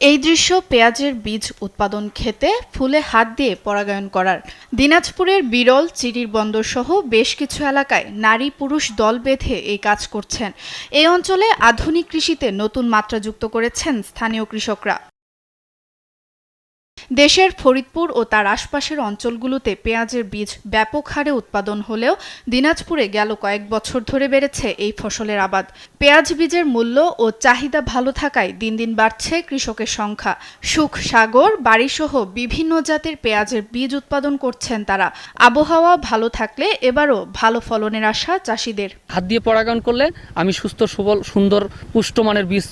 এই দৃশ্য পেঁয়াজের বীজ উৎপাদন ক্ষেতে ফুলে হাত দিয়ে পরাগায়ন করার। দিনাজপুরের বিরল, চিরির বন্দর সহ বেশ কিছু এলাকায় নারী পুরুষ দল বেঁধে এই কাজ করছেন। এই অঞ্চলে আধুনিক কৃষিতে নতুন মাত্রা যুক্ত করেছেন স্থানীয় কৃষকরা। দেশের ফরিদপুর ও তার আশপাশের অঞ্চলগুলোতে পেঁয়াজের বীজ ব্যাপক হারে উৎপাদন হলেও দিনাজপুরে গেল কয়েক বছর ধরে বেড়েছে এই ফসলের আবাদ। পেঁয়াজ বীজের মূল্য ও চাহিদা ভালো থাকায় দিন দিন বাড়ছে কৃষকের সংখ্যা। সুখ সাগর, বাড়িসহ বিভিন্ন জাতের পেঁয়াজের বীজ উৎপাদন করছেন তারা। আবহাওয়া ভালো থাকলে এবারও ভালো ফলনের আশা চাষিদের। হাত দিয়ে পরাগায়ন করলে আমি সুস্থ সবল সুন্দর পুষ্টমানের বীজ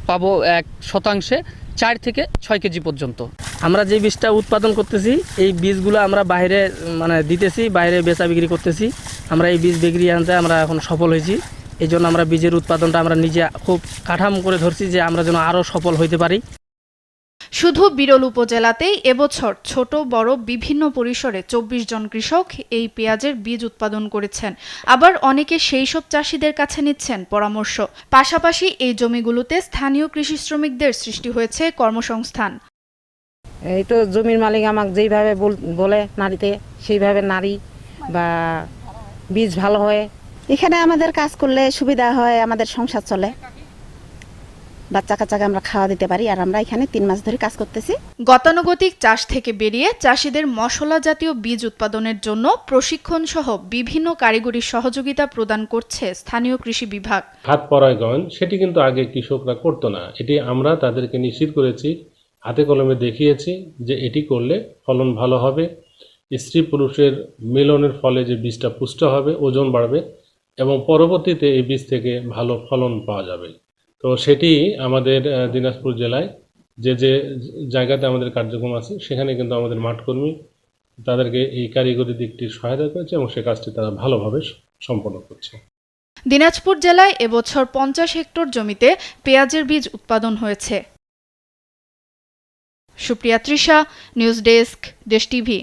পাবো 1 শতাংশে 4 থেকে 6 কেজি পর্যন্ত। আমরা যে বীজটা উৎপাদন করতেছি এই বীজগুলো আমরা বাইরে দিতেছি, বাইরে বেচা বিক্রি করতেছি। আমরা এই বীজ বিক্রি আনতে আমরা এখন সফল হয়েছি। এই জন্য আমরা বীজের উৎপাদনটা আমরা নিজে খুব কাঠামো করে ধরছি যে আমরা যেন আরও সফল হইতে পারি। শুধু বিরল উপজেলাতেই এবছর ছোট বড় বিভিন্ন পরিসরে 24 জন কৃষক এই পেঁয়াজের বীজ উৎপাদন করেছেন। আবার অনেকে সেই সব চাষিদের কাছে নিচ্ছেন পরামর্শ। পাশাপাশি এই জমিগুলোতে স্থানীয় কৃষি শ্রমিকদের সৃষ্টি হয়েছে কর্মসংস্থান। এই তো জমির মালিক আমাকে যেইভাবে বলে নারীতে সেইভাবে নারী বা বীজ ভালো হয়। এখানে আমাদের কাজ করলে সুবিধা হয়, আমাদের সংসার চলে, বাচ্চা কাচ্চাকে আমরা খাওয়া দিতে পারি। আর আমরা এখানে 3 মাস ধরে কাজ করতেছি। গতানুগতিক চাষ থেকে বেরিয়ে চাষিদের মশলা জাতীয় বীজ উৎপাদনের জন্য প্রশিক্ষণ সহ বিভিন্ন কারিগরি সহযোগিতা প্রদান করছে স্থানীয় কৃষি বিভাগ। হাত পরাগায়ন সেটি কিন্তু আগে কৃষকরা করতো না। এটি আমরা তাদেরকে নিশ্চিত করেছি, হাতে কলমে দেখিয়েছি যে এটি করলে ফলন ভালো হবে, স্ত্রী পুরুষের মিলনের ফলে যে বীজটা পুষ্ট হবে, ওজন বাড়বে এবং পরবর্তীতে এই বীজ থেকে ভালো ফলন পাওয়া যাবে। তো সেটি আমাদের দিনাজপুর জেলায় যে জায়গাতে আমাদের কার্যক্রম আছে সেখানে কিন্তু আমাদের মাঠকর্মী তাদেরকে এই কারিগরি দিকটির সহায়তা করেছে এবং সে কাজটি তারা ভালোভাবে সম্পন্ন করছে। দিনাজপুর জেলায় এবছর 50 হেক্টর জমিতে পেঁয়াজের বীজ উৎপাদন হয়েছে। সুপ্রিয়া তৃষা, নিউজ ডেস্ক, দেশ টিভি।